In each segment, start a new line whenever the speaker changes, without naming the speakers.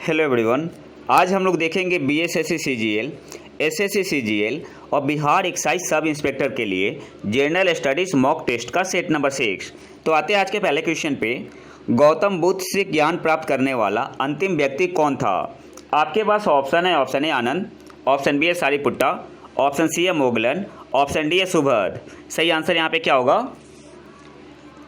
Hello everyone. आज हम लोग देखेंगे बीएसएससी सीजीएल, एसएससी सीजीएल और बिहार एक्साइज सब इंस्पेक्टर के लिए जनरल स्टडीज़ मॉक टेस्ट का सेट नंबर 6। तो आते हैं आज के पहले क्वेश्चन पे। गौतम बुद्ध से ज्ञान प्राप्त करने वाला अंतिम व्यक्ति कौन था? आपके पास ऑप्शन है आनंद, ऑप्शन बी है सारिपुट्टा, ऑप्शन सी है मोगलन, ऑप्शन डी है सुभद। सही आंसर यहाँ पे क्या होगा?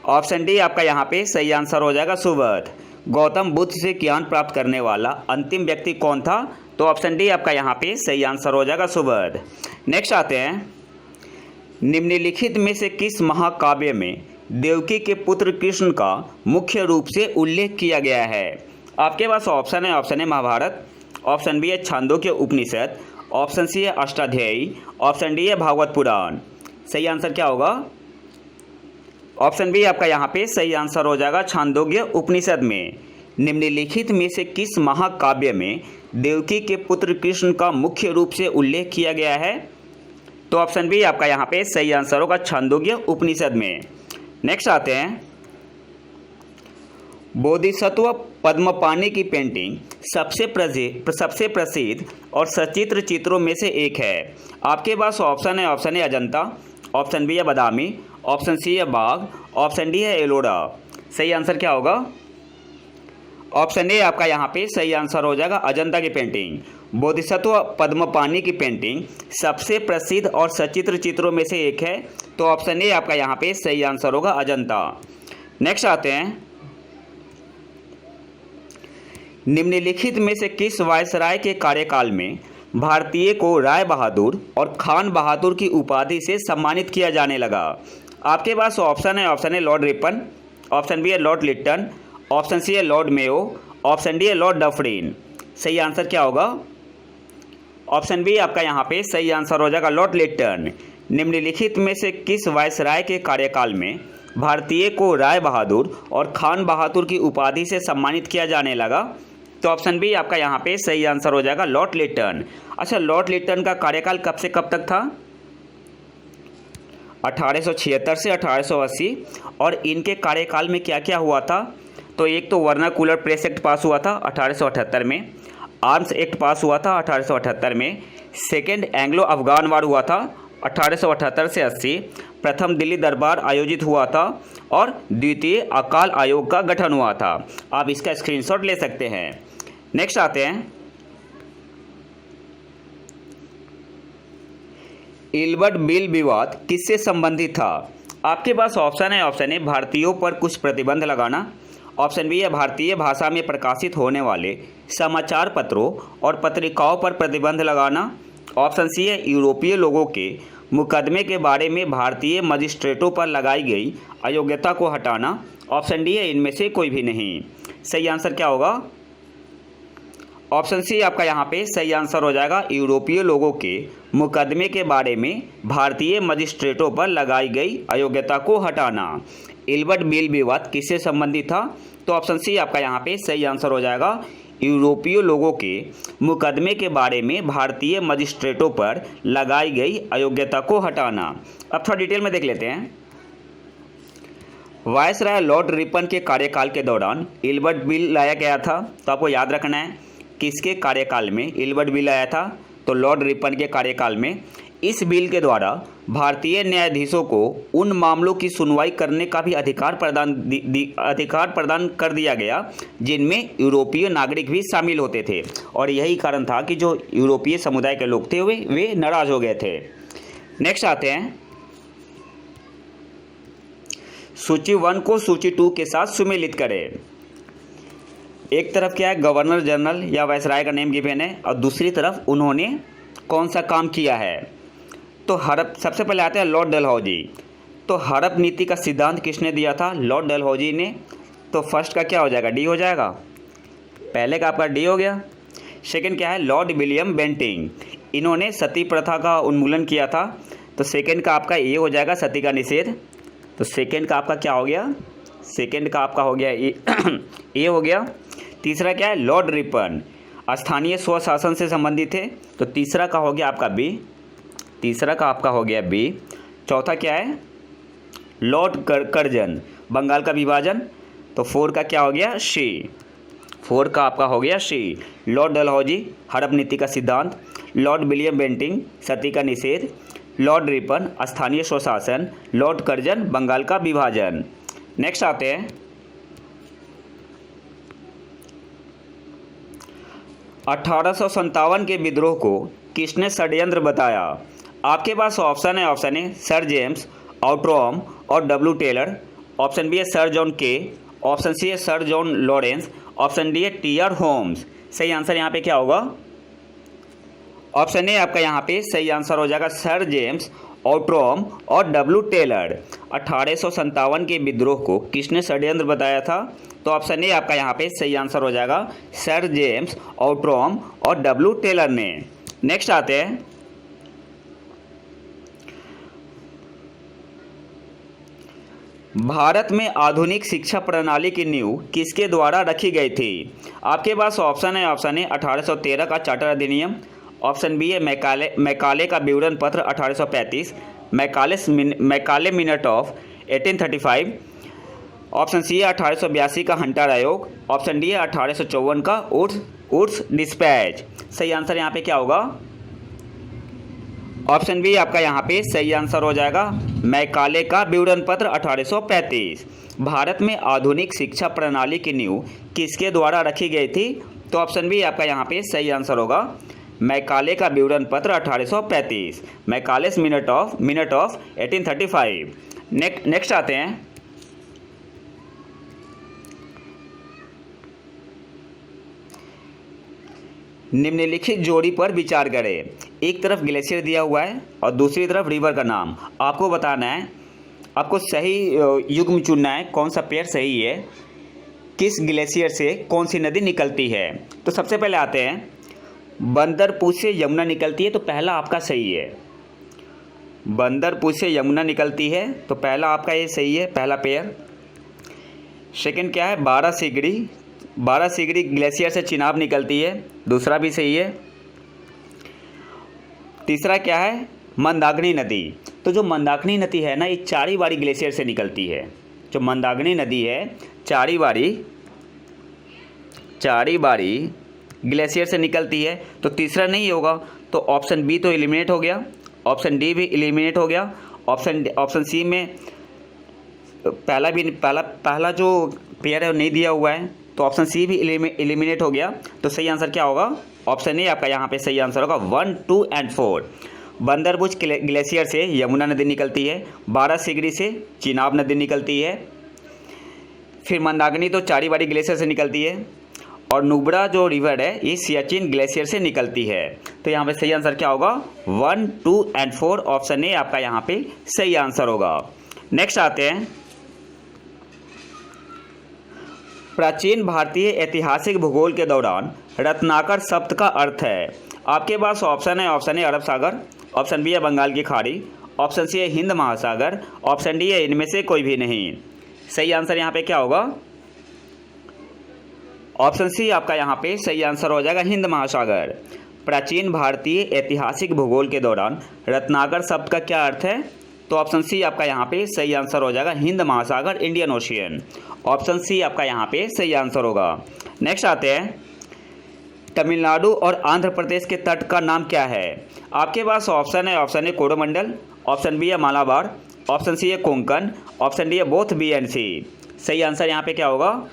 ऑप्शन डी आपका यहाँ पे सही आंसर हो जाएगा, सुभद। गौतम बुद्ध से ज्ञान प्राप्त करने वाला अंतिम व्यक्ति कौन था? तो ऑप्शन डी आपका यहाँ पे सही आंसर हो जाएगा, सुभद। नेक्स्ट आते हैं, निम्नलिखित में से किस महाकाव्य में देवकी के पुत्र कृष्ण का मुख्य रूप से उल्लेख किया गया है? आपके पास ऑप्शन है महाभारत, ऑप्शन बी है छांदोग्य उपनिषद, ऑप्शन सी है अष्टाध्यायी, ऑप्शन डी है भागवत पुराण। सही आंसर क्या होगा? ऑप्शन बी आपका यहाँ पे सही आंसर हो जाएगा, छांदोग्य उपनिषद में। निम्नलिखित में से किस महाकाव्य में देवकी के पुत्र कृष्ण का मुख्य रूप से उल्लेख किया गया है? तो ऑप्शन बी आपका यहाँ पे सही आंसर होगा, छांदोग्य उपनिषद में। नेक्स्ट आते हैं, बोधिसत्व पद्मपाणि की पेंटिंग सबसे प्रसिद्ध और सचित्र चित्रों में से एक है। आपके पास ऑप्शन है अजंता, ऑप्शन बी है बादामी, ऑप्शन सी है बाघ, ऑप्शन डी है एलोरा। सही आंसर क्या होगा? ऑप्शन ए आपका यहाँ पे सही आंसर हो जाएगा, अजंता की पेंटिंग। बोधिसत्व पद्मपाणि की पेंटिंग सबसे प्रसिद्ध और सचित्र चित्रों में से एक है, तो ऑप्शन ए आपका यहाँ पे सही आंसर होगा, अजंता। नेक्स्ट आते हैं, निम्नलिखित में से किस वायसराय के कार्यकाल में भारतीय को राय बहादुर और खान बहादुर की उपाधि से सम्मानित किया जाने लगा? आपके पास ऑप्शन है लॉर्ड रिपन, ऑप्शन बी है लॉर्ड लिट्टन, ऑप्शन सी है लॉर्ड मेयो, ऑप्शन डी है लॉर्ड डफरिन। सही आंसर क्या होगा? ऑप्शन बी आपका यहाँ पे सही आंसर हो जाएगा, लॉर्ड लिट्टन। निम्नलिखित में से किस वायसराय के कार्यकाल में भारतीय को राय बहादुर और खान बहादुर की उपाधि से सम्मानित किया जाने लगा? तो ऑप्शन बी आपका यहाँ पे सही आंसर हो जाएगा, लॉर्ड लिट्टन। अच्छा, लॉर्ड लिट्टन का कार्यकाल कब से कब तक था? 1876 से 1880। और इनके कार्यकाल में क्या क्या हुआ था? तो एक तो वर्नाकुलर प्रेस एक्ट पास हुआ था 1878 में, आर्म्स एक्ट पास हुआ था 1878 में, सेकेंड एंग्लो अफगान वार हुआ था 1878 से 80, प्रथम दिल्ली दरबार आयोजित हुआ था और द्वितीय अकाल आयोग का गठन हुआ था। आप इसका स्क्रीनशॉट ले सकते हैं। नेक्स्ट आते हैं, इल्बर्ट बिल विवाद किससे संबंधित था? आपके पास ऑप्शन है भारतीयों पर कुछ प्रतिबंध लगाना, ऑप्शन बी है भारतीय भाषा में प्रकाशित होने वाले समाचार पत्रों और पत्रिकाओं पर प्रतिबंध लगाना, ऑप्शन सी है यूरोपीय लोगों के मुकदमे के बारे में भारतीय मजिस्ट्रेटों पर लगाई गई अयोग्यता को हटाना, ऑप्शन डी है इनमें से कोई भी नहीं। सही आंसर क्या होगा? ऑप्शन सी आपका यहाँ पे सही आंसर हो जाएगा, यूरोपीय लोगों के मुकदमे के बारे में भारतीय मजिस्ट्रेटों पर लगाई गई अयोग्यता को हटाना। इल्बर्ट बिल विवाद किससे संबंधित था? तो ऑप्शन सी आपका यहाँ पे सही आंसर हो जाएगा, यूरोपीय लोगों के मुकदमे के बारे में भारतीय मजिस्ट्रेटों पर लगाई गई अयोग्यता को हटाना। अब थोड़ा डिटेल में देख लेते हैं। वायसराय लॉर्ड रिपन के कार्यकाल के दौरान इल्बर्ट बिल लाया गया था, तो आपको याद रखना है किसके कार्यकाल में इल्बर्ट बिल आया था? तो लॉर्ड रिपन के कार्यकाल में। इस बिल के द्वारा भारतीय न्यायाधीशों को उन मामलों की सुनवाई करने का भी अधिकार प्रदान कर दिया गया जिनमें यूरोपीय नागरिक भी शामिल होते थे, और यही कारण था कि जो यूरोपीय समुदाय के लोग थे वे नाराज हो गए थे। नेक्स्ट आते हैं, सूची 1 को सूची 2 के साथ सुमेलित करें। एक तरफ क्या है, गवर्नर जनरल या वायसराय का नेम गिवन है, और दूसरी तरफ उन्होंने कौन सा काम किया है। तो हड़प, सबसे पहले आते हैं लॉर्ड डलहौजी। तो हड़प नीति का सिद्धांत किसने दिया था? लॉर्ड डलहौजी ने। तो फर्स्ट का क्या हो जाएगा? डी हो जाएगा। पहले का आपका डी हो गया। सेकंड क्या है? लॉर्ड विलियम बेंटिंग, इन्होंने सती प्रथा का उन्मूलन किया था, तो सेकंड का आपका ए हो जाएगा, सती का निषेध। तो सेकंड का आपका क्या हो गया? सेकंड का आपका हो गया ए हो गया। तीसरा क्या है? लॉर्ड रिपन, स्थानीय स्वशासन से संबंधित है, तो तीसरा का हो गया आपका बी। तीसरा का आपका हो गया बी। चौथा क्या है? लॉर्ड कर्जन, बंगाल का विभाजन, तो 4 का क्या हो गया? सी। 4 का आपका हो गया सी, लॉर्ड डलहौजी हड़प नीति का सिद्धांत, लॉर्ड विलियम बेंटिंग सती का निषेध, लॉर्ड रिपन स्थानीय स्वशासन, लॉर्ड कर्जन बंगाल का विभाजन। नेक्स्ट आते हैं 1857 के विद्रोह को किसने षड्यंत्र बताया? आपके पास ऑप्शन है, ऑप्शन ए सर जेम्स आउट्रॉम और डब्ल्यू टेलर, ऑप्शन बी है सर जॉन के, ऑप्शन सी है sir John Lawrence, option D है टी.आर. होम्स। सही आंसर यहाँ पे क्या होगा? ऑप्शन ए आपका यहाँ पे सही आंसर हो जाएगा सर जेम्स आउट्रॉम और डब्ल्यू टेलर। 1857 के विद्रोह को किसने षड्यंत्र बताया था? तो ऑप्शन ए आपका यहाँ पे सही आंसर हो जाएगा सर जेम्स आउट्रॉम और डब्ल्यू टेलर ने। नेक्स्ट आते हैं भारत में आधुनिक शिक्षा प्रणाली की नींव किसके द्वारा रखी गई थी? आपके पास ऑप्शन है, ऑप्शन ए 1813 का चार्टर अधिनियम, ऑप्शन बी है मैकाले का विवरण पत्र 1835, Macaulay minute of 1835, option C है 1882 का हंटर आयोग, ऑप्शन डी है 1854 का उड्स डिस्पैच। सही आंसर यहाँ पे क्या होगा? ऑप्शन बी आपका यहाँ पे सही आंसर हो जाएगा मैकाले का विवरण पत्र 1835। भारत में आधुनिक शिक्षा प्रणाली की नींव किसके द्वारा रखी गई थी? तो ऑप्शन बी आपका यहाँ पे सही आंसर होगा मैकाले का विवरण पत्र 1835, मैकालेस मिनट ऑफ 1835। नेक्स्ट आते हैं निम्नलिखित जोड़ी पर विचार करें। एक तरफ ग्लेशियर दिया हुआ है और दूसरी तरफ रिवर का नाम। आपको बताना है, आपको सही युग्म चुनना है, कौन सा पेयर सही है, किस ग्लेशियर से कौन सी नदी निकलती है। तो सबसे पहले आते हैं बंदरपुर से यमुना निकलती है, तो पहला आपका सही है। बंदरपुर से यमुना निकलती है तो पहला आपका ये सही है, पहला पेयर। सेकंड क्या है? 12 सिगड़ी ग्लेशियर से चिनाब निकलती है, दूसरा भी सही है। तीसरा क्या है? मंदाकिनी नदी। तो जो मंदाकिनी नदी है ना, ये चारीबाड़ी ग्लेशियर से निकलती है। जो मंदाकिनी नदी है चारीबाड़ी ग्लेशियर से निकलती है, तो तीसरा नहीं होगा, तो ऑप्शन बी तो एलिमिनेट हो गया, ऑप्शन डी भी एलिमिनेट हो गया, ऑप्शन सी में पहला जो पेयर है वो नहीं दिया हुआ है, तो ऑप्शन सी भी एलिमिनेट हो गया। तो सही आंसर क्या होगा? ऑप्शन ए आपका यहाँ पे सही आंसर होगा 1, 2 और 4। बंदरपुर ग्लेशियर से यमुना नदी निकलती है, 12 सिगड़ी से चिनाब नदी निकलती है, फिर मंदाकिनी तो चारीबाड़ी ग्लेशियर से निकलती है, और नुब्रा जो रिवर है ये सियाचिन ग्लेशियर से निकलती है। तो यहाँ पे सही आंसर क्या होगा? 1, 2 और 4, ऑप्शन ए आपका यहाँ पे सही आंसर होगा। नेक्स्ट आते हैं प्राचीन भारतीय ऐतिहासिक भूगोल के दौरान रत्नाकर शब्द का अर्थ है। आपके पास ऑप्शन है, ऑप्शन ए अरब सागर, ऑप्शन बी है बंगाल की खाड़ी, ऑप्शन सी है हिंद महासागर, ऑप्शन डी है इनमें से कोई भी नहीं। सही आंसर यहाँ पे क्या होगा? ऑप्शन सी आपका यहाँ पे सही आंसर हो जाएगा हिंद महासागर। प्राचीन भारतीय ऐतिहासिक भूगोल के दौरान रत्नाकर शब्द का क्या अर्थ है? तो ऑप्शन सी आपका यहाँ पे सही आंसर हो जाएगा हिंद महासागर, इंडियन ओशियन। ऑप्शन सी आपका यहाँ पे सही आंसर होगा। नेक्स्ट आते हैं तमिलनाडु और आंध्र प्रदेश के तट का नाम क्या है? आपके पास ऑप्शन है, option A Coromandel, option B है मालाबार, ऑप्शन सी है कोंकण, ऑप्शन डी है बोथ बी एंड सी। सही आंसर यहाँ पे क्या होगा?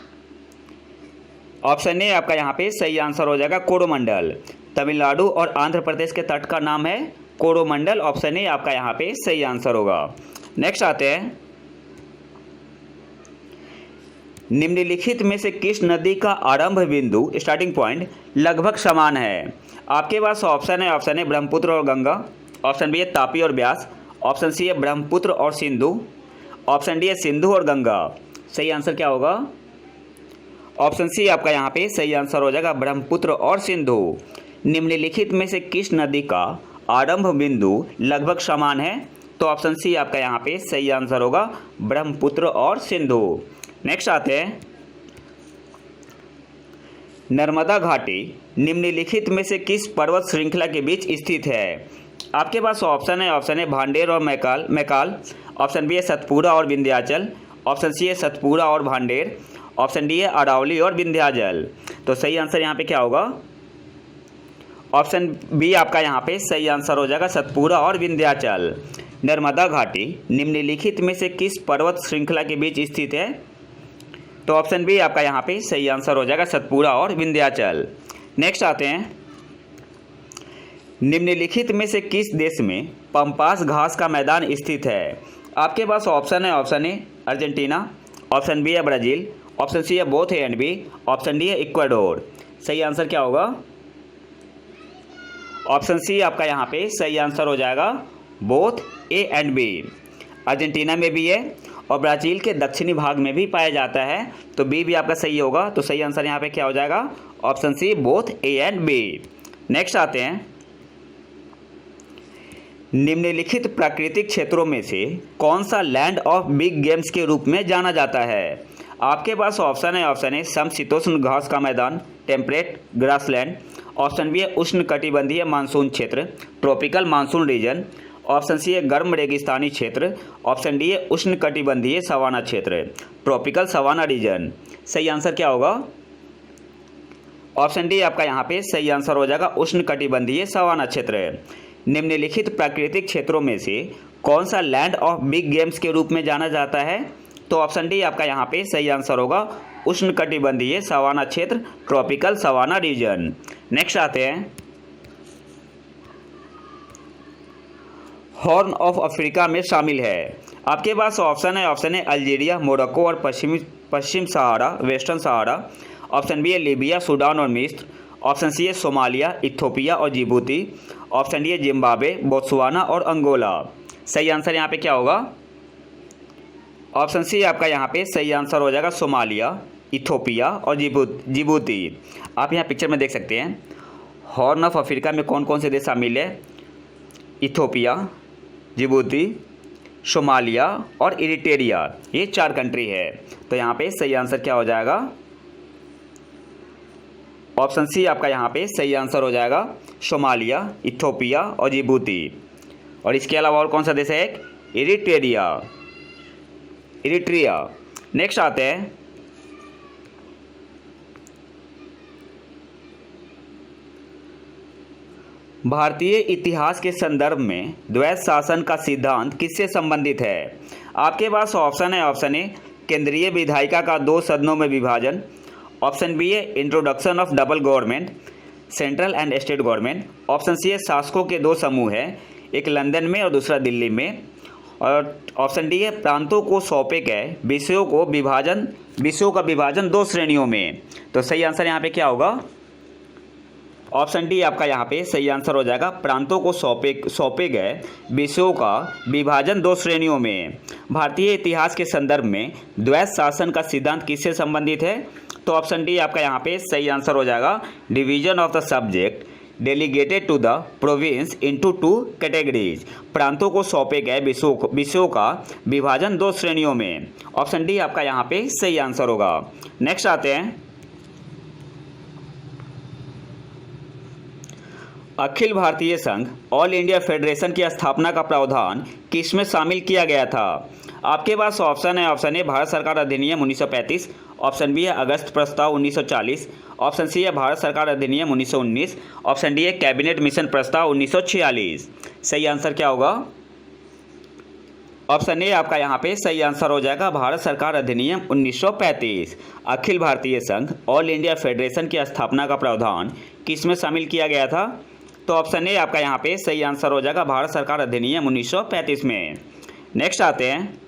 ऑप्शन ए आपका यहाँ पे सही आंसर हो जाएगा कोरोमंडल। तमिलनाडु और आंध्र प्रदेश के तट का नाम है कोरोमंडल, ऑप्शन ए आपका यहाँ पे सही आंसर होगा। नेक्स्ट आते हैं निम्नलिखित में से किस नदी का आरंभ बिंदु स्टार्टिंग पॉइंट लगभग समान है? आपके पास ऑप्शन है, ऑप्शन ए ब्रह्मपुत्र और गंगा, ऑप्शन बी है तापी और ब्यास, ऑप्शन सी है ब्रह्मपुत्र और सिंधु, ऑप्शन डी है सिंधु और गंगा। सही आंसर क्या होगा? ऑप्शन सी आपका यहाँ पे सही आंसर हो जाएगा ब्रह्मपुत्र और सिंधु। निम्नलिखित में से किस नदी का आरंभ बिंदु लगभग समान है? तो ऑप्शन सी आपका यहाँ पे सही आंसर होगा ब्रह्मपुत्र और सिंधु। नेक्स्ट आते हैं नर्मदा घाटी निम्नलिखित में से किस पर्वत श्रृंखला के बीच स्थित है? आपके पास ऑप्शन है, ऑप्शन ए भांडेर और मैकाल, ऑप्शन बी है सतपुरा और विंध्याचल, ऑप्शन सी है सतपुरा और भांडेर, ऑप्शन डी है अरावली और विंध्याचल। तो सही आंसर यहाँ पे क्या होगा? ऑप्शन बी आपका यहाँ पे सही आंसर हो जाएगा, सतपुड़ा और विंध्याचल। नर्मदा घाटी निम्नलिखित में से किस पर्वत श्रृंखला के बीच स्थित है? तो ऑप्शन बी आपका यहाँ पे सही आंसर हो जाएगा, सतपुड़ा और विंध्याचल। नेक्स्ट आते हैं, निम्नलिखित में से किस देश में पंपास घास का मैदान स्थित है? आपके पास ऑप्शन है, option A Argentina, option B है ब्राज़ील, ऑप्शन सी है both A and B, option D है इक्वाडोर। सही आंसर क्या होगा? ऑप्शन सी आपका यहाँ पे सही आंसर हो जाएगा, both A and B. Argentina में भी है और ब्राज़ील के दक्षिणी भाग में भी पाया जाता है, तो बी भी आपका सही होगा। तो सही आंसर यहाँ पे क्या हो जाएगा? Option C, both A and B. Next आते हैं, निम्नलिखित प्राकृतिक क्षेत्रों में से कौन सा लैंड ऑफ बिग गेम्स के रूप में जाना जाता है? आपके पास ऑप्शन है, ऑप्शन ए समशीतोष्ण घास का मैदान, टेम्परेट ग्रासलैंड, ऑप्शन बी है उष्ण कटिबंधीय मानसून क्षेत्र, tropical monsoon region, option C है गर्म रेगिस्तानी क्षेत्र, ऑप्शन डी है उष्ण कटिबंधीय सवाना क्षेत्र, ट्रॉपिकल सवाना रीजन। सही आंसर क्या होगा? ऑप्शन डी आपका यहाँ पे सही आंसर हो जाएगा, उष्ण कटिबंधीय सवाना क्षेत्र। निम्नलिखित प्राकृतिक क्षेत्रों में से कौन सा लैंड ऑफ बिग गेम्स के रूप में जाना जाता है? तो ऑप्शन डी आपका यहाँ पे सही आंसर होगा, उष्ण कटिबंधीय सवाना क्षेत्र, ट्रॉपिकल सवाना रीजन। नेक्स्ट आते हैं, हॉर्न ऑफ अफ्रीका में शामिल है। आपके पास ऑप्शन है, ऑप्शन है अल्जीरिया, मोरक्को और पश्चिम सहारा, वेस्टर्न सहारा, ऑप्शन बी है लीबिया, सूडान और मिस्र, ऑप्शन सी है सोमालिया, इथियोपिया और जिबूती, ऑप्शन डी है जिम्बाब्वे, बोत्सवाना और अंगोला। सही आंसर यहाँ पे क्या होगा? ऑप्शन सी आपका यहाँ पे सही आंसर हो जाएगा, सोमालिया, इथियोपिया और जिबूती। आप यहाँ पिक्चर में देख सकते हैं हॉर्न ऑफ अफ्रीका में कौन कौन से देश शामिल है? इथियोपिया, जिबूती, सोमालिया और इरिट्रिया, ये 4 कंट्री है। तो यहाँ पे सही आंसर क्या हो जाएगा? ऑप्शन सी आपका यहाँ पे सही आंसर हो जाएगा, सोमालिया, इथियोपिया और जिबूती। और इसके अलावा और कौन सा देश है? एक इरिट्रिया। नेक्स्ट आते हैं, भारतीय इतिहास के संदर्भ में द्वैत शासन का सिद्धांत किससे संबंधित है? आपके पास ऑप्शन है, ऑप्शन ए केंद्रीय विधायिका का 2 सदनों में विभाजन, ऑप्शन बी है introduction of double government, central and state government, option C है शासकों के 2 समूह हैं, एक लंदन में और दूसरा दिल्ली में, और ऑप्शन डी है प्रांतों को सौंपे गए विषयों का विभाजन 2 श्रेणियों में। तो सही आंसर यहाँ पे क्या होगा? ऑप्शन डी आपका यहाँ पे सही आंसर हो जाएगा, प्रांतों को सौंपे गए विषयों का विभाजन 2 श्रेणियों में। भारतीय इतिहास के संदर्भ में द्वैत शासन का सिद्धांत किससे संबंधित है? तो ऑप्शन डी आपका यहाँ पे सही आंसर हो जाएगा, division of the subject delegated to the province into 2 categories. प्रांतों को सौंपे गए विषयों का विभाजन 2 श्रेणियों में। ऑप्शन डी आपका यहाँ पे सही आंसर होगा। नेक्स्ट आते हैं, अखिल भारतीय संघ ऑल इंडिया फेडरेशन की स्थापना का प्रावधान किसमें शामिल किया गया था? आपके पास ऑप्शन है, ऑप्शन ए भारत सरकार अधिनियम 1935, ऑप्शन बी है अगस्त प्रस्ताव 1940, ऑप्शन सी है भारत सरकार अधिनियम 1919, ऑप्शन डी है कैबिनेट मिशन प्रस्ताव 1946। सही आंसर क्या होगा? ऑप्शन ए आपका यहाँ पे सही आंसर हो जाएगा, भारत सरकार अधिनियम 1935। अखिल भारतीय संघ ऑल इंडिया फेडरेशन की स्थापना का प्रावधान किस में शामिल किया गया था? तो ऑप्शन ए आपका यहाँ पे सही आंसर हो जाएगा, भारत सरकार अधिनियम 1935 में। नेक्स्ट आते हैं,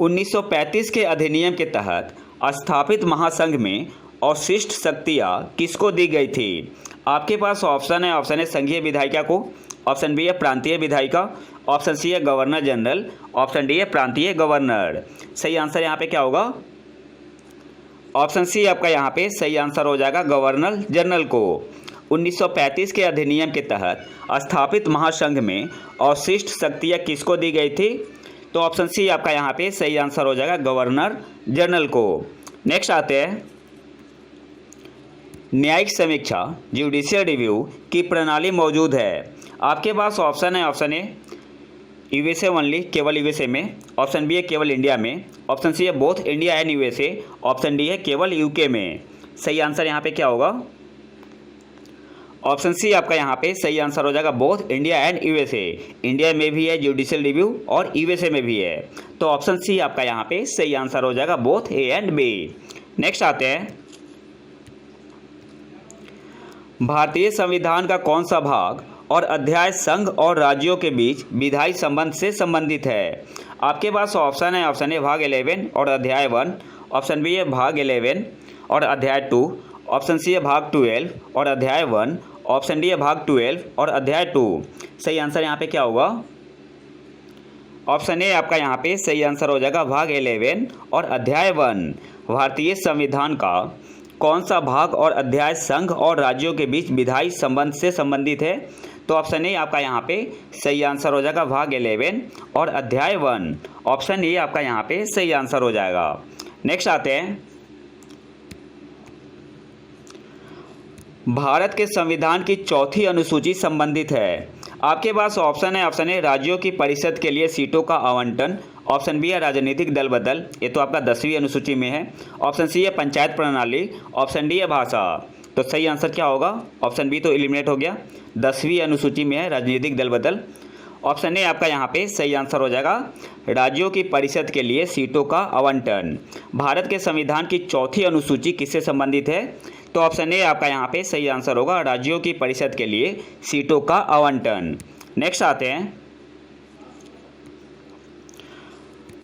1935 के अधिनियम के तहत स्थापित महासंघ में अवशिष्ट शक्तियाँ किसको दी गई थी? आपके पास ऑप्शन है, ऑप्शन ए संघीय विधायिका को, ऑप्शन बी है प्रांतीय विधायिका, ऑप्शन सी है गवर्नर जनरल, ऑप्शन डी है प्रांतीय गवर्नर। सही आंसर यहाँ पे क्या होगा? ऑप्शन सी आपका यहाँ पे सही आंसर हो जाएगा, गवर्नर जनरल को। 1935 के अधिनियम के तहत स्थापित महासंघ में अवशिष्ट शक्तियाँ किसको दी गई थी? तो ऑप्शन सी आपका यहाँ पे सही आंसर हो जाएगा, गवर्नर जनरल को। नेक्स्ट आते हैं, न्यायिक समीक्षा जुडिशियल रिव्यू की प्रणाली मौजूद है। आपके पास ऑप्शन है, ऑप्शन ए यूएसए ओनली, केवल यूएसए में। ऑप्शन बी है केवल इंडिया में। ऑप्शन सी है both India and USA. Option D है केवल यूके में। सही आंसर यहाँ पे क्या होगा? ऑप्शन सी आपका यहाँ पे सही आंसर हो जाएगा, both India and USA. India में भी है जुडिशियल रिव्यू और यूएसए में भी है, तो ऑप्शन सी आपका यहाँ पे सही आंसर हो जाएगा, both A and B. Next आते हैं, भारतीय संविधान का कौन सा भाग और अध्याय संघ और राज्यों के बीच विधायी संबंध से संबंधित है? आपके पास ऑप्शन है, ऑप्शन ए भाग 11 और अध्याय 1, ऑप्शन बी है भाग 11 और अध्याय 2, ऑप्शन सी है भाग 12 और अध्याय 1, ऑप्शन डी है भाग 12 और अध्याय 2। सही आंसर यहाँ पे क्या होगा? ऑप्शन ए आपका यहाँ पे सही आंसर हो जाएगा, भाग 11 और अध्याय 1। भारतीय संविधान का कौन सा भाग और अध्याय संघ और राज्यों के बीच विधायी संबंध से संबंधित है? तो ऑप्शन ए आपका यहाँ पे सही आंसर हो जाएगा, भाग 11 और अध्याय 1। ऑप्शन ए आपका यहाँ पे सही आंसर हो जाएगा। नेक्स्ट आते हैं, भारत के संविधान की चौथी अनुसूची संबंधित है। आपके पास ऑप्शन है, ऑप्शन ए राज्यों की परिषद के लिए सीटों का आवंटन, ऑप्शन बी है राजनीतिक दल बदल, ये तो आपका 10वीं अनुसूची में है, ऑप्शन सी है पंचायत प्रणाली, ऑप्शन डी है भाषा। तो सही आंसर क्या होगा? ऑप्शन बी तो एलिमिनेट हो गया, 10वीं अनुसूची में है राजनीतिक दल बदल। ऑप्शन ए आपका यहाँ पे सही आंसर हो जाएगा, राज्यों की परिषद के लिए सीटों का आवंटन। भारत के संविधान की चौथी अनुसूची किससे संबंधित है? तो ऑप्शन ए आपका यहाँ पे सही आंसर होगा, राज्यों की परिषद के लिए सीटों का आवंटन। नेक्स्ट आते हैं,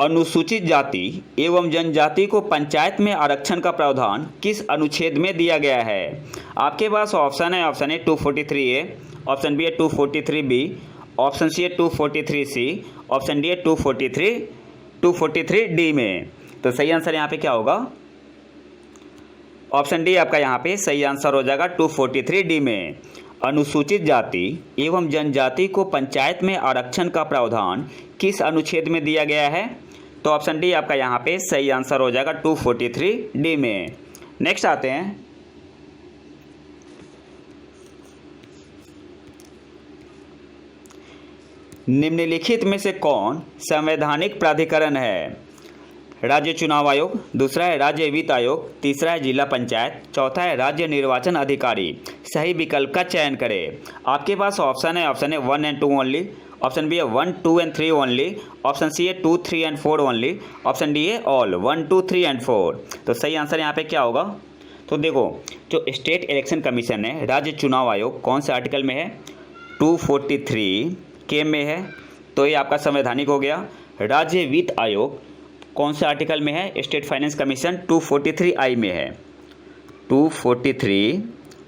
अनुसूचित जाति एवं जनजाति को पंचायत में आरक्षण का प्रावधान किस अनुच्छेद में दिया गया है? आपके पास ऑप्शन है, option A 243 A, option B है 243 बी, ऑप्शन सी है 243 सी, ऑप्शन डी है 243 डी में। तो सही आंसर यहाँ पे क्या होगा? ऑप्शन डी आपका यहाँ पे सही आंसर हो जाएगा, 243 डी में। अनुसूचित जाति एवं जनजाति को पंचायत में आरक्षण का प्रावधान किस अनुच्छेद में दिया गया है? तो ऑप्शन डी आपका यहाँ पे सही आंसर हो जाएगा, 243 डी में। नेक्स्ट आते हैं, निम्नलिखित में से कौन संवैधानिक प्राधिकरण है? राज्य चुनाव आयोग, दूसरा है राज्य वित्त आयोग, तीसरा है जिला पंचायत, चौथा है राज्य निर्वाचन अधिकारी। सही विकल्प का चयन करें। आपके पास ऑप्शन है, option A 1 and 2 only, option B है 1, 2 and 3 ओनली, ऑप्शन सी है 2, 3 and 4 ओनली, ऑप्शन डी है ऑल 1, 2, 3 and 4। तो सही आंसर यहाँ पे क्या होगा? तो देखो, जो स्टेट इलेक्शन कमीशन है, राज्य चुनाव आयोग, कौन से आर्टिकल में है? 243 के में है, तो ये आपका संवैधानिक हो गया। राज्य वित्त आयोग कौन से आर्टिकल में है? स्टेट फाइनेंस कमीशन 243 आई में है, 243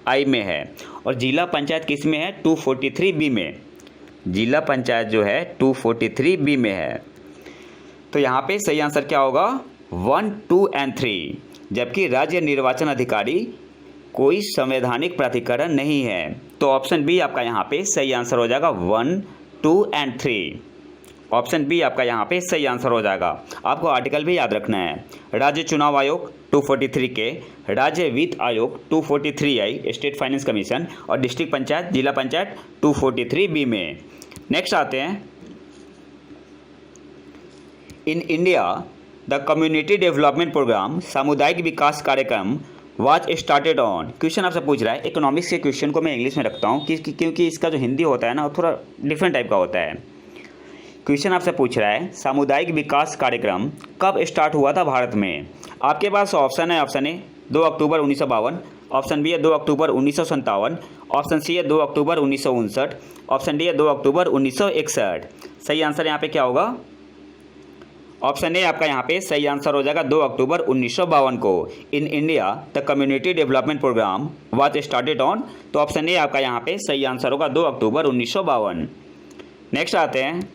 आई में है। और जिला पंचायत किस में है? 243 बी में। जिला पंचायत जो है 243 बी में है। तो यहाँ पे सही आंसर क्या होगा? 1, 2 and 3। जबकि राज्य निर्वाचन अधिकारी कोई संवैधानिक प्राधिकरण नहीं है, तो ऑप्शन बी आपका यहाँ पे सही आंसर हो जाएगा, 1, 2 and 3। ऑप्शन बी आपका यहाँ पे सही आंसर हो जाएगा। आपको आर्टिकल भी याद रखना है, राज्य चुनाव आयोग 243 के, राज्य वित्त आयोग 243 आई स्टेट फाइनेंस कमीशन, और डिस्ट्रिक्ट पंचायत जिला पंचायत 243 बी में। नेक्स्ट आते हैं, in India the community development program सामुदायिक विकास कार्यक्रम वाज स्टार्टेड ऑन। क्वेश्चन आपसे पूछ रहा है, इकोनॉमिक्स के क्वेश्चन को मैं इंग्लिश में रखता हूँ क्योंकि इसका जो हिंदी होता है ना, थोड़ा डिफरेंट टाइप का होता है। क्वेश्चन आपसे पूछ रहा है, सामुदायिक विकास कार्यक्रम कब स्टार्ट हुआ था भारत में? आपके पास ऑप्शन है, option A 2 October 1952, option B है 2 अक्टूबर 1957, ऑप्शन सी है 2 अक्टूबर 1959, ऑप्शन डी है 2 अक्टूबर 1961। सही आंसर यहाँ पे क्या होगा? ऑप्शन ए आपका यहाँ पे सही आंसर हो जाएगा, 2 अक्टूबर 1952 को in India the community development program was started on. तो ऑप्शन ए आपका यहाँ पे सही आंसर होगा, 2 अक्टूबर 1952। नेक्स्ट आते हैं,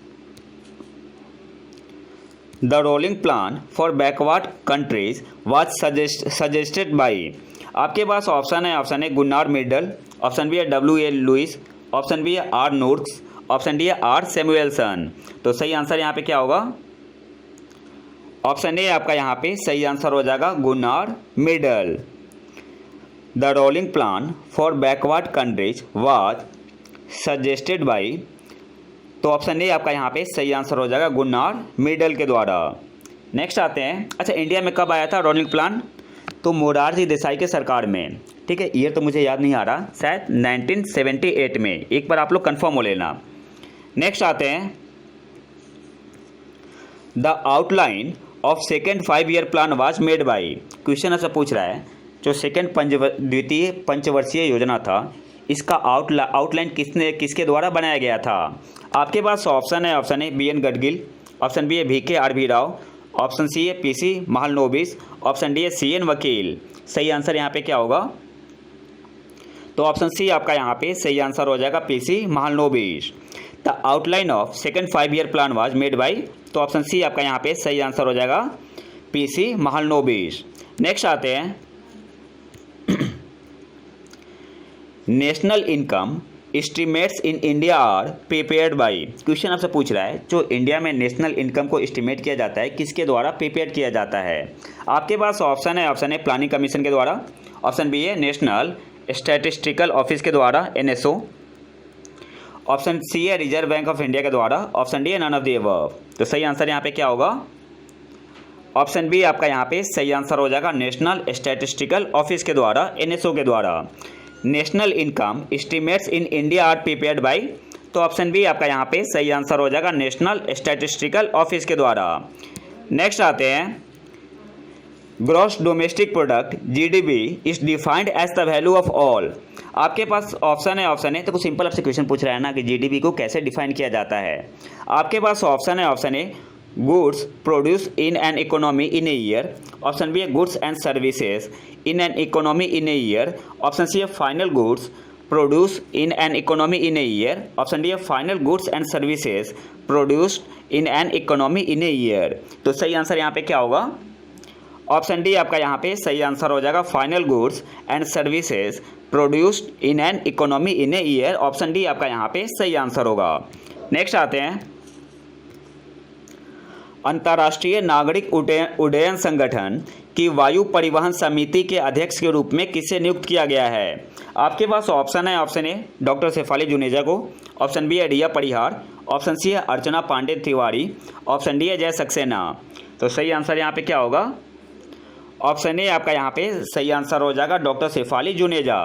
the rolling plan for backward countries was suggested by. आपके पास ऑप्शन है, option A Gunnar Myrdal, option B है W.A. लुइस, ऑप्शन बी है R. नोर्क्स, ऑप्शन डी है R. सैमुएल्सन। तो सही आंसर यहाँ पे क्या होगा? ऑप्शन ए आपका यहाँ पे सही आंसर हो जाएगा, Gunnar Myrdal. The rolling plan for backward countries was suggested by तो ऑप्शन ए आपका यहाँ पे सही आंसर हो जाएगा, गुन्नार मिडल के द्वारा। नेक्स्ट आते हैं, अच्छा इंडिया में कब आया था रोलिंग प्लान? तो मोरारजी देसाई के सरकार में, ठीक है। ईयर तो मुझे याद नहीं आ रहा, शायद 1978 में। एक बार आप लोग कंफर्म हो लेना। नेक्स्ट आते हैं, the outline of second 5 year plan was made by. Question ऐसा पूछ रहा है, जो सेकेंड द्वितीय पंचवर्षीय योजना था, इसका आउटलाइन किसके द्वारा बनाया गया था? आपके पास ऑप्शन है, option A BN Gadgil, option B है VK RV Rao, option C है PC महालनोबिस, ऑप्शन डी है CN वकील। सही आंसर यहाँ पे क्या होगा? तो ऑप्शन सी आपका यहाँ पे सही आंसर हो जाएगा, PC Mahalanobis. The outline of second 5 year plan was made by, तो ऑप्शन सी आपका यहाँ पे सही आंसर हो जाएगा, PC महालनोबिस। नेक्स्ट आते हैं, national income estimates in India are prepared by. Question आपसे पूछ रहा है, जो इंडिया में नेशनल इनकम को एस्टिमेट किया जाता है, किसके द्वारा प्रिपेयर किया जाता है? आपके पास ऑप्शन है, ऑप्शन ए प्लानिंग कमीशन के द्वारा, ऑप्शन बी है नेशनल स्टैटिस्टिकल ऑफिस के द्वारा NSO, ऑप्शन सी है रिजर्व बैंक ऑफ इंडिया के द्वारा, ऑप्शन डी है नन ऑफ द अबव। तो सही आंसर यहाँ पे क्या होगा? ऑप्शन बी आपका यहाँ पे सही आंसर हो जाएगा, नेशनल स्टैटिस्टिकल ऑफिस के द्वारा, NSO के द्वारा। National income estimates in India are prepared by, तो ऑप्शन बी आपका यहाँ पे सही आंसर हो जाएगा, नेशनल स्टैटिस्टिकल ऑफिस के द्वारा। नेक्स्ट आते हैं, gross domestic product GDP is defined as the value of all. आपके पास ऑप्शन है, ऑप्शन है, तो कुछ सिंपल आपसे क्वेश्चन पूछ रहा है ना कि GDP को कैसे डिफाइन किया जाता है। आपके पास ऑप्शन है, option A goods produce in an economy in a year, option B है goods and services in an economy in a year, option C है final goods produce in an economy in a year, option D है final goods and services produced in an economy in a year. तो सही answer यहाँ पे क्या होगा? Option D आपका यहाँ पे सही आंसर हो जाएगा, final goods and services produced in an economy in a year. Option D आपका यहाँ पे सही आंसर होगा। नेक्स्ट आते हैं, अंतर्राष्ट्रीय नागरिक उड्डयन संगठन की वायु परिवहन समिति के अध्यक्ष के रूप में किसे नियुक्त किया गया है? आपके पास ऑप्शन है, option A doctor Shefali Juneja को, ऑप्शन बी है रिया परिहार, ऑप्शन सी है अर्चना पांडे तिवारी, ऑप्शन डी है जय सक्सेना। तो सही आंसर यहाँ पे क्या होगा? ऑप्शन ए आपका यहाँ पे सही आंसर हो जाएगा, डॉक्टर शेफाली जुनेजा।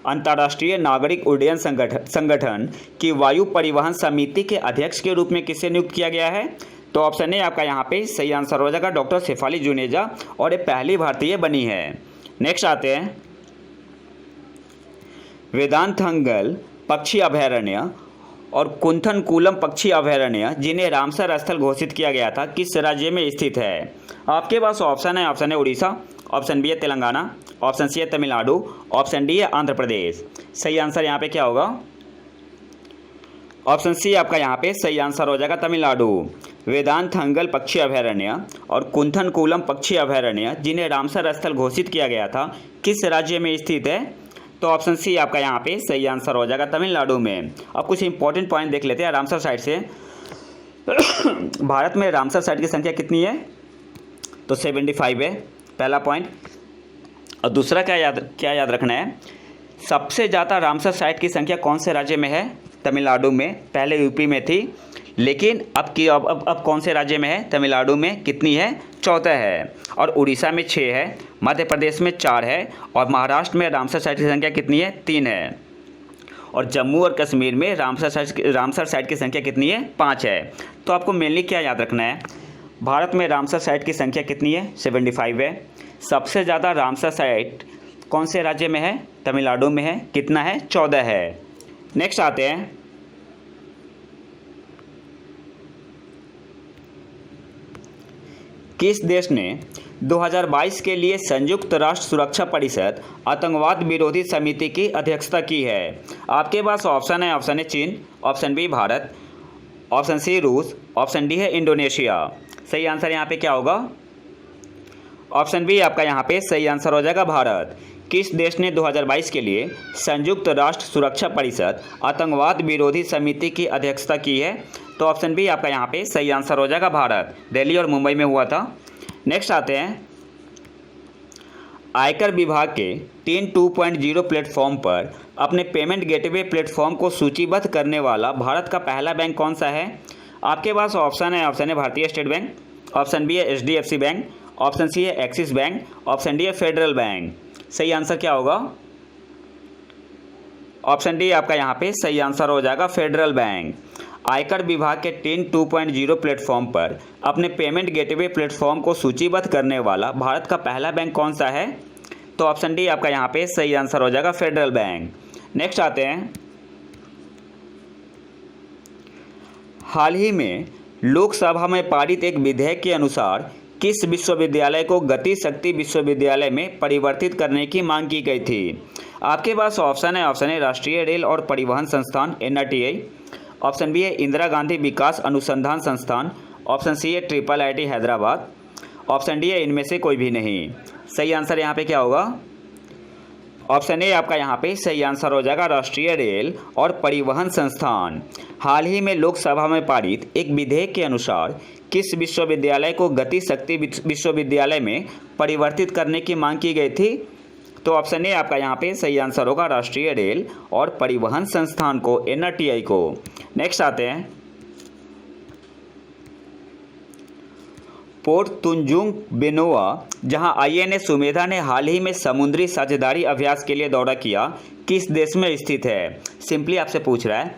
अंतर्राष्ट्रीय नागरिक उड्डयन संगठन की वायु परिवहन समिति के अध्यक्ष के रूप में किसे नियुक्त किया गया है? तो ऑप्शन ए आपका यहाँ पे सही आंसर हो जाएगा, डॉक्टर शेफाली जुनेजा, और ये पहली भारतीय बनी है। नेक्स्ट आते हैं, वेदांतंगल पक्षी अभयारण्य और कुंथनकुलम पक्षी अभयारण्य, जिन्हें रामसर स्थल घोषित किया गया था, किस राज्य में स्थित है? आपके पास ऑप्शन है, ऑप्शन है उड़ीसा, ऑप्शन बी है तेलंगाना, ऑप्शन सी है तमिलनाडु, ऑप्शन डी है आंध्र प्रदेश। सही आंसर यहाँ पे क्या होगा? ऑप्शन सी आपका यहाँ पे सही आंसर हो जाएगा, तमिलनाडु। वेदांतंगल पक्षी अभयारण्य और कुंथनकुलम पक्षी अभयारण्य, जिन्हें रामसर स्थल घोषित किया गया था, किस राज्य में स्थित है? तो ऑप्शन सी आपका यहाँ पे सही आंसर हो जाएगा, तमिलनाडु में। अब कुछ इंपॉर्टेंट पॉइंट देख लेते हैं रामसर साइट से। भारत में रामसर साइट की संख्या कितनी है? तो 75 है, पहला पॉइंट। और दूसरा क्या याद रखना है, सबसे ज़्यादा रामसर साइट की संख्या कौन से राज्य में है? तमिलनाडु में। पहले यूपी में थी, लेकिन अब कौन से राज्य में है? तमिलनाडु में। कितनी है? 14 है। और उड़ीसा में 6 है, मध्य प्रदेश में 4 है, और महाराष्ट्र में रामसर साइट की संख्या कितनी है? 3 है। और जम्मू और कश्मीर में रामसर साइट की संख्या कितनी है? 5 है। तो आपको मेनली क्या याद रखना है, भारत में रामसर साइट की संख्या कितनी है? 75 है। सबसे ज़्यादा रामसर साइट कौन से राज्य में है? तमिलनाडु में है। कितना है? 14 है। नेक्स्ट आते हैं, किस देश ने 2022 के लिए संयुक्त राष्ट्र सुरक्षा परिषद आतंकवाद विरोधी समिति की अध्यक्षता की है? आपके पास ऑप्शन है, ऑप्शन ए चीन, option B Bharat, option C रूस, ऑप्शन डी है इंडोनेशिया। सही आंसर यहाँ पे क्या होगा? ऑप्शन बी आपका यहाँ पे सही आंसर हो जाएगा, भारत। किस देश ने 2022 के लिए संयुक्त राष्ट्र सुरक्षा परिषद आतंकवाद विरोधी समिति की अध्यक्षता की है? तो ऑप्शन बी आपका यहाँ पे सही आंसर हो जाएगा, भारत। दिल्ली और मुंबई में हुआ था। नेक्स्ट आते हैं, आयकर विभाग के टीन 2.0 प्लेटफॉर्म पर अपने पेमेंट गेटवे प्लेटफॉर्म को सूचीबद्ध करने वाला भारत का पहला बैंक कौन सा है? आपके पास ऑप्शन है भारतीय स्टेट बैंक, ऑप्शन बी है HDFC बैंक, ऑप्शन सी है एक्सिस बैंक, ऑप्शन डी है फेडरल बैंक। सही आंसर क्या होगा? ऑप्शन डी आपका यहाँ पे सही आंसर हो जाएगा, फेडरल बैंक। आयकर विभाग के टीन 2.0 प्लेटफॉर्म पर अपने पेमेंट गेटवे प्लेटफॉर्म को सूचीबद्ध करने वाला भारत का पहला बैंक कौन सा है? तो ऑप्शन डी आपका यहाँ पे सही आंसर हो जाएगा, फेडरल बैंक। नेक्स्ट आते हैं, हाल ही में लोकसभा में पारित एक विधेयक के अनुसार किस विश्वविद्यालय को गति शक्ति विश्वविद्यालय में परिवर्तित करने की मांग की गई थी? आपके पास ऑप्शन है राष्ट्रीय रेल और परिवहन संस्थान NRTI, ऑप्शन बी है इंदिरा गांधी विकास अनुसंधान संस्थान, ऑप्शन सी है IIIT हैदराबाद, ऑप्शन डी है इनमें से कोई भी नहीं। सही आंसर यहाँ पे क्या होगा? ऑप्शन ए आपका यहाँ पे सही आंसर हो जाएगा, राष्ट्रीय रेल और परिवहन संस्थान। हाल ही में लोकसभा में पारित एक विधेयक के अनुसार किस विश्वविद्यालय को गति शक्ति विश्वविद्यालय में परिवर्तित करने की मांग की गई थी? तो ऑप्शन ए आपका यहाँ पे सही आंसर होगा, राष्ट्रीय रेल और परिवहन संस्थान को, NRTI को। नेक्स्ट आते हैं, पोर्ट तुंजुंग बेनोआ, जहां INS सुमेधा ने हाल ही में समुद्री साझेदारी अभ्यास के लिए दौरा किया, किस देश में स्थित है? सिंपली आपसे पूछ रहा है,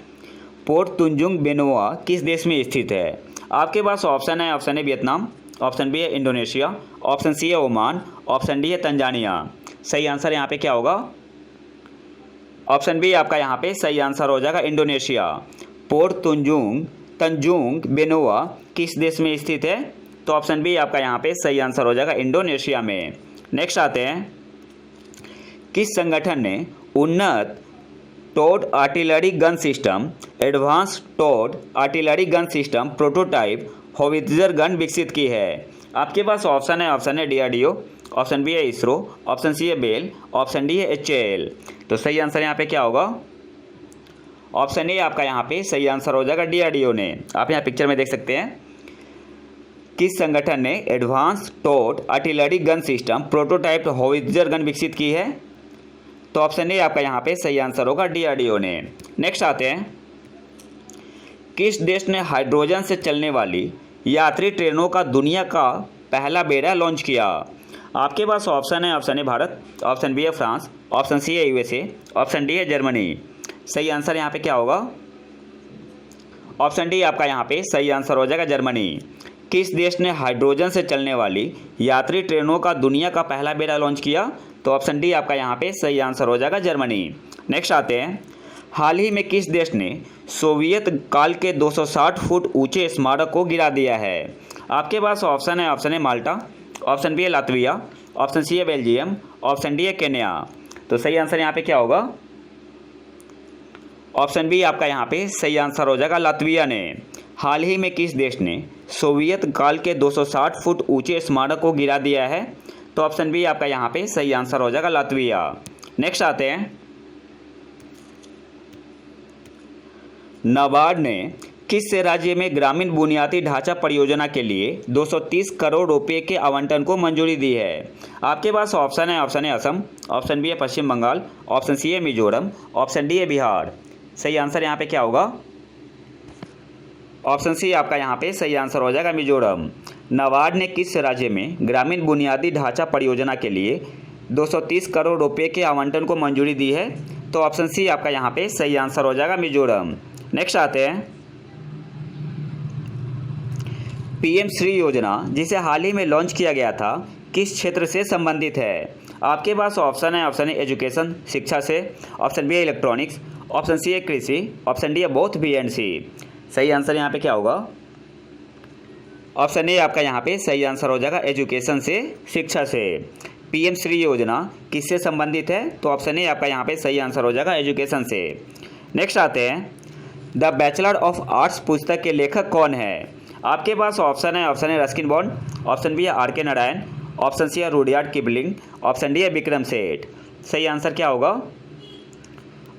पोर्ट तुंजुंग बेनोआ किस देश में स्थित है? आपके पास ऑप्शन है वियतनाम, ऑप्शन बी है इंडोनेशिया, ऑप्शन सी है ओमान, ऑप्शन डी है तंजानिया। सही आंसर यहाँ पे क्या होगा? ऑप्शन बी आपका यहाँ पे सही आंसर हो जाएगा, इंडोनेशिया। पोर्ट तंजुंग बेनोआ किस देश में स्थित है? तो ऑप्शन बी आपका यहाँ पे सही आंसर हो जाएगा, इंडोनेशिया में। नेक्स्ट आते हैं, किस संगठन ने उन्नत towed artillery gun system, advance towed artillery gun system prototype howitzer gun विकसित की है? आपके पास ऑप्शन है DRDO, ऑप्शन बी है इसरो, ऑप्शन सी है बेल, ऑप्शन डी है HAL। तो सही आंसर यहाँ पे क्या होगा? ऑप्शन ए आपका यहाँ पे सही आंसर हो जाएगा, DRDO ने। आप यहाँ पिक्चर में देख सकते हैं, किस संगठन ने advance towed artillery gun system prototype howitzer gun विकसित की है? तो ऑप्शन ए आपका यहाँ पे सही आंसर होगा, DRDO ने। नेक्स्ट आते हैं, किस देश ने हाइड्रोजन से चलने वाली यात्री ट्रेनों का दुनिया का पहला बेड़ा लॉन्च किया? आपके पास ऑप्शन है भारत, ऑप्शन बी है फ्रांस, ऑप्शन सी है USA, ऑप्शन डी है जर्मनी। सही आंसर यहाँ पे क्या होगा? ऑप्शन डी आपका यहाँ पे सही आंसर हो जाएगा, जर्मनी। किस देश ने हाइड्रोजन से चलने वाली यात्री ट्रेनों का दुनिया का पहला बेड़ा लॉन्च किया? तो ऑप्शन डी आपका यहाँ पे सही आंसर हो जाएगा, जर्मनी। नेक्स्ट आते हैं, हाल ही में किस देश ने सोवियत काल के 260 फुट ऊंचे स्मारक को गिरा दिया है? आपके पास ऑप्शन है माल्टा, ऑप्शन बी है लातविया, ऑप्शन सी है बेल्जियम, ऑप्शन डी है केन्या। तो सही आंसर यहाँ पे क्या होगा? ऑप्शन बी आपका यहाँ पे सही आंसर हो जाएगा, लातविया ने। हाल ही में किस देश ने सोवियत काल के 260 फुट ऊंचे स्मारक को गिरा दिया है? तो ऑप्शन बी आपका यहाँ पे सही आंसर हो जाएगा, लातविया। नेक्स्ट आते हैं, नाबार्ड ने किस राज्य में ग्रामीण बुनियादी ढांचा परियोजना के लिए 230 करोड़ रुपए के आवंटन को मंजूरी दी है? आपके पास ऑप्शन है असम, ऑप्शन बी है पश्चिम बंगाल, ऑप्शन सी है मिजोरम, ऑप्शन डी है बिहार। सही आंसर यहाँ पे क्या होगा? ऑप्शन सी आपका यहाँ पे सही आंसर हो जाएगा, मिजोरम। नाबार्ड ने किस राज्य में ग्रामीण बुनियादी ढांचा परियोजना के लिए 230 करोड़ रुपए के आवंटन को मंजूरी दी है? तो ऑप्शन सी आपका यहाँ पे सही आंसर हो जाएगा, मिजोरम। नेक्स्ट आते हैं, PM श्री योजना जिसे हाल ही में लॉन्च किया गया था, किस क्षेत्र से संबंधित है? आपके पास ऑप्शन है एजुकेशन, शिक्षा से, ऑप्शन बी है इलेक्ट्रॉनिक्स, ऑप्शन सी है कृषि, ऑप्शन डी है बोथ बी एंड सी। सही आंसर यहाँ पे क्या होगा? ऑप्शन ए आपका यहाँ पे सही आंसर हो जाएगा, एजुकेशन से, शिक्षा से। PM श्री योजना किससे संबंधित है? तो ऑप्शन ए आपका यहाँ पे सही आंसर हो जाएगा, एजुकेशन से। नेक्स्ट आते हैं, द बैचलर ऑफ आर्ट्स पुस्तक के लेखक कौन है? आपके पास ऑप्शन है रस्किन बॉन्ड, ऑप्शन बी है R.K. नारायण, ऑप्शन सी है रुडयार्ड किपलिंग, ऑप्शन डी है विक्रम सेठ। सही आंसर क्या होगा?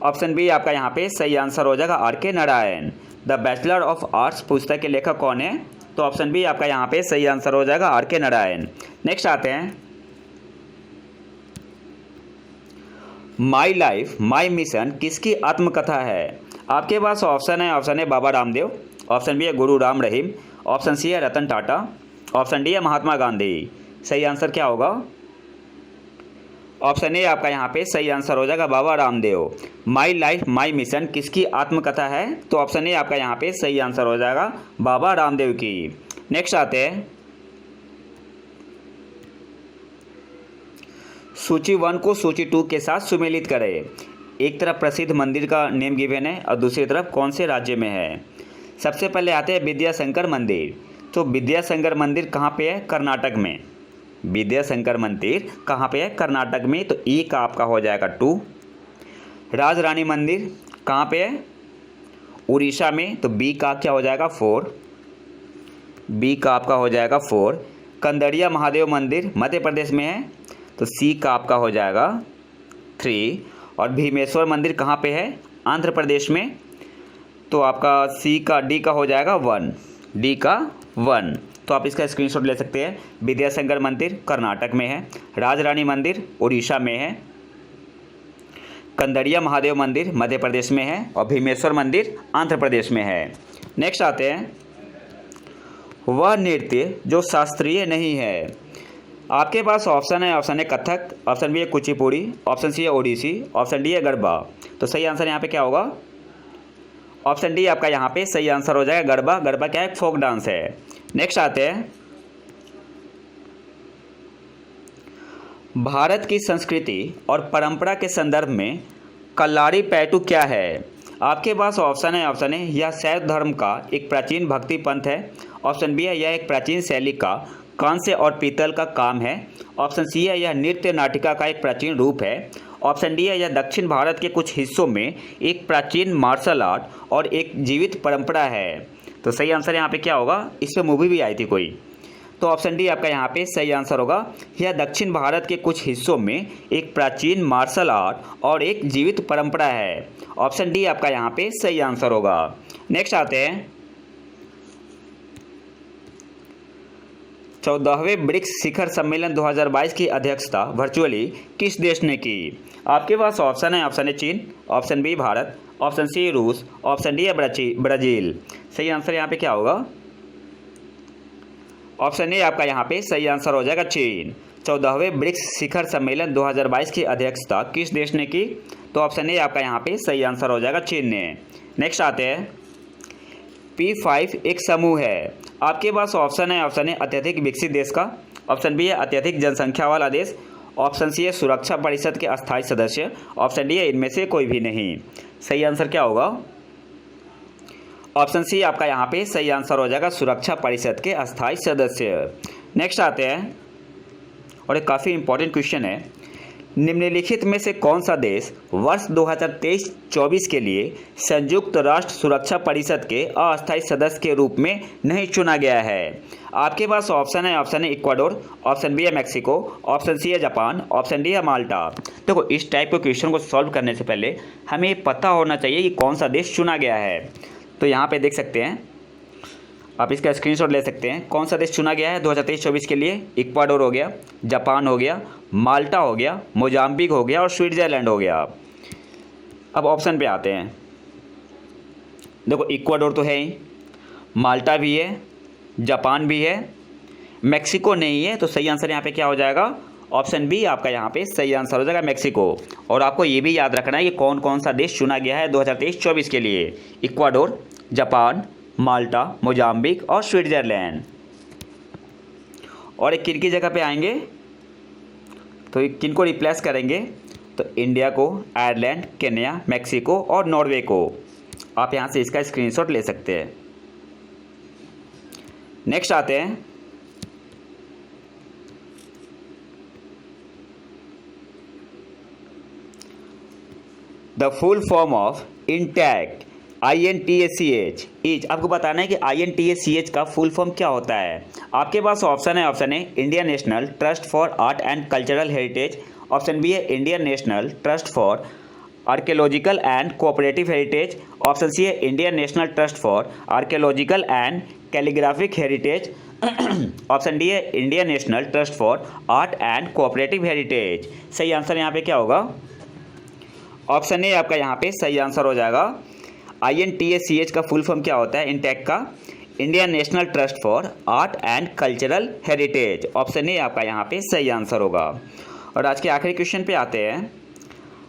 ऑप्शन बी आपका यहाँ पे सही आंसर हो जाएगा, R.K. Narayan. The bachelor of arts पुस्तक के लेखक कौन है? तो ऑप्शन बी आपका यहाँ पे सही आंसर हो जाएगा, R.K. नारायण। नेक्स्ट आते हैं, माई लाइफ माई मिशन किसकी आत्मकथा है? आपके पास ऑप्शन है बाबा रामदेव, ऑप्शन बी है गुरु राम रहीम, ऑप्शन सी है रतन टाटा, ऑप्शन डी है महात्मा गांधी। सही आंसर क्या होगा? ऑप्शन ए आपका यहाँ पे सही आंसर हो जाएगा Baba Ramdev. My life my mission किसकी आत्मकथा है? तो ऑप्शन ए आपका यहाँ पे सही आंसर हो जाएगा बाबा रामदेव की। नेक्स्ट आते हैं, सूची 1 को सूची 2 के साथ सुमेलित करें। एक तरफ प्रसिद्ध मंदिर का नेम गिवन है और दूसरी तरफ कौन से राज्य में है। सबसे पहले आते हैं विद्याशंकर मंदिर। तो विद्याशंकर मंदिर कहाँ पे है? कर्नाटक में। विद्याशंकर मंदिर कहाँ पे है? कर्नाटक में। तो ई का आपका हो जाएगा 2। राजरानी मंदिर कहाँ पे है? उड़ीसा में। तो बी का क्या हो जाएगा? 4। बी का आपका हो जाएगा 4। कंदड़िया महादेव मंदिर मध्य प्रदेश में है। तो सी का आपका हो जाएगा 3। और भीमेश्वर मंदिर कहाँ पे है? आंध्र प्रदेश में। तो आपका सी का डी का हो जाएगा 1। डी का 1। तो आप इसका स्क्रीनशॉट ले सकते हैं। विद्याशंकर मंदिर कर्नाटक में है, राजरानी मंदिर उड़ीसा में है, कंदड़िया महादेव मंदिर मध्य प्रदेश में है और भीमेश्वर मंदिर आंध्र प्रदेश में है। नेक्स्ट आते हैं, वह नृत्य जो शास्त्रीय नहीं है। आपके पास ऑप्शन है कथक, ऑप्शन बी है कुचिपुड़ी, ऑप्शन सी है ओडिसी, ऑप्शन डी है गरबा। तो सही आंसर यहाँ पे क्या होगा? ऑप्शन डी आपका यहाँ पे सही आंसर हो जाएगा गरबा। गरबा क्या है? फोक डांस है। नेक्स्ट आते हैं, भारत की संस्कृति और परंपरा के संदर्भ में कल्लारी पैटू क्या है? आपके पास ऑप्शन है यह शैव धर्म का एक प्राचीन भक्ति पंथ है, ऑप्शन बी है यह एक प्राचीन शैली का कांस्य और पीतल का काम है, ऑप्शन सी है यह नृत्य नाटिका का एक प्राचीन रूप है, ऑप्शन डी है यह दक्षिण भारत के कुछ हिस्सों में एक प्राचीन मार्शल आर्ट और एक जीवित परंपरा है। तो सही आंसर यहाँ पे क्या होगा? इस पर मूवी भी आई थी कोई। तो ऑप्शन डी आपका यहाँ पे सही आंसर होगा, यह दक्षिण भारत के कुछ हिस्सों में एक प्राचीन मार्शल आर्ट और एक जीवित परंपरा है। ऑप्शन डी आपका यहाँ पे सही आंसर होगा। नेक्स्ट आते हैं, 14वें ब्रिक्स शिखर सम्मेलन 2022 की अध्यक्षता वर्चुअली किस देश ने की? आपके पास ऑप्शन है चीन, option B Bharat, option C रूस, ऑप्शन डी है ब्राज़ील। सही आंसर यहाँ पे क्या होगा? ऑप्शन ए आपका यहाँ पे सही आंसर हो जाएगा चीन। 14वें ब्रिक्स शिखर सम्मेलन 2022 की अध्यक्षता किस देश ने की? तो ऑप्शन ए आपका यहाँ पे सही आंसर हो जाएगा चीन ने। नेक्स्ट आते हैं, P5 एक समूह है। आपके पास ऑप्शन है अत्यधिक विकसित देश का, ऑप्शन बी है अत्यधिक जनसंख्या वाला देश, ऑप्शन सी है सुरक्षा परिषद के अस्थायी सदस्य, ऑप्शन डी है इनमें से कोई भी नहीं। सही आंसर क्या होगा? ऑप्शन सी आपका यहाँ पे सही आंसर हो जाएगा सुरक्षा परिषद के अस्थायी सदस्य। नेक्स्ट आते हैं, और एक काफ़ी इंपॉर्टेंट क्वेश्चन है, निम्नलिखित में से कौन सा देश वर्ष 2023-24 के लिए संयुक्त राष्ट्र सुरक्षा परिषद के अस्थायी सदस्य के रूप में नहीं चुना गया है? आपके पास ऑप्शन है इक्वाडोर, ऑप्शन बी है मैक्सिको, ऑप्शन सी है जापान, ऑप्शन डी है माल्टा। देखो, इस टाइप के क्वेश्चन को सॉल्व करने से पहले हमें पता होना चाहिए कि कौन सा देश चुना गया है। तो यहाँ पे देख सकते हैं, आप इसका स्क्रीनशॉट ले सकते हैं। कौन सा देश चुना गया है 2023-24 के लिए? इक्वाडोर हो गया, जापान हो गया, माल्टा हो गया, मोजाम्बिक हो गया और स्विट्ज़रलैंड हो गया। अब ऑप्शन पे आते हैं। देखो, इक्वाडोर तो है ही, माल्टा भी है, जापान भी है, मैक्सिको नहीं है। तो सही आंसर यहाँ पे क्या हो जाएगा? ऑप्शन बी आपका यहाँ पे सही आंसर हो जाएगा मैक्सिको। और आपको ये भी याद रखना है कि कौन कौन सा देश चुना गया है 2023-24 के लिए। इक्वाडोर, जापान, माल्टा, मोजाम्बिक और स्विट्ज़रलैंड। और एक किन की जगह पे आएंगे, तो किन को रिप्लेस करेंगे? तो इंडिया को, आयरलैंड, केन्या, मैक्सिको और नॉर्वे को। आप यहाँ से इसका स्क्रीनशॉट ले सकते हैं। नेक्स्ट आते हैं, the full form of intact INTACH is. आपको बताना है कि INTACH का फुल फॉर्म क्या होता है। आपके पास ऑप्शन है Indian national trust for art and cultural heritage, option B है Indian national trust for archaeological and cooperative heritage, option C है Indian national trust for archaeological and calligraphic heritage, option D है Indian national trust for art and cooperative heritage. सही answer यहाँ पे क्या होगा? Option A आपका यहाँ पे सही आंसर हो जाएगा। INTACH का फुल फॉर्म क्या होता है इंटेक का? Indian national trust for art and cultural heritage. Option A आपका यहाँ पे सही आंसर होगा। और आज के आखिरी क्वेश्चन पे आते हैं।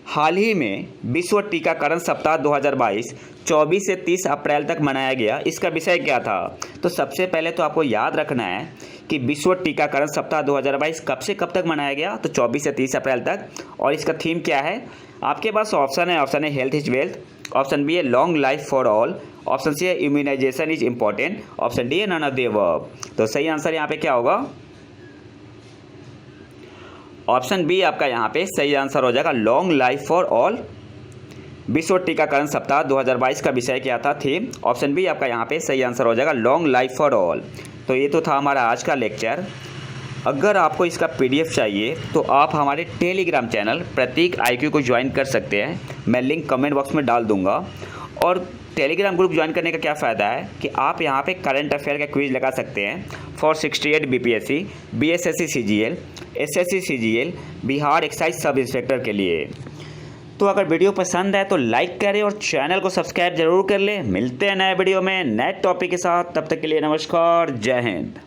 हाल ही में विश्व टीकाकरण सप्ताह 2022 24 से 30 अप्रैल तक मनाया गया, इसका विषय क्या था? तो सबसे पहले तो आपको याद रखना है कि विश्व टीकाकरण सप्ताह 2022 कब से कब तक मनाया गया? तो 24 से 30 अप्रैल तक। और इसका थीम क्या है? आपके पास ऑप्शन है health is wealth, option B है long life for all, option C है immunization is important, option D है नन ऑफ द अबव। तो सही आंसर यहाँ पे क्या होगा? ऑप्शन बी आपका यहाँ पे सही आंसर हो जाएगा, लॉन्ग लाइफ फॉर ऑल। विश्व टीकाकरण सप्ताह 2022 का विषय क्या था? थीम। ऑप्शन बी आपका यहाँ पे सही आंसर हो जाएगा, लॉन्ग लाइफ फॉर ऑल। तो ये तो था हमारा आज का लेक्चर। अगर आपको इसका PDF चाहिए तो आप हमारे टेलीग्राम चैनल प्रतीक IQ को ज्वाइन कर सकते हैं, मैं लिंक कमेंट बॉक्स में डाल दूंगा। और टेलीग्राम ग्रुप ज्वाइन करने का क्या फ़ायदा है कि आप यहाँ पे करंट अफेयर का क्विज लगा सकते हैं for 68 BPSC, BSSC CGL, SSC CGL, Bihar excise sub inspector के लिए। तो अगर वीडियो पसंद है तो लाइक करें और चैनल को सब्सक्राइब जरूर कर लें। मिलते हैं नए वीडियो में नए टॉपिक के साथ, तब तक के लिए नमस्कार, जय हिंद।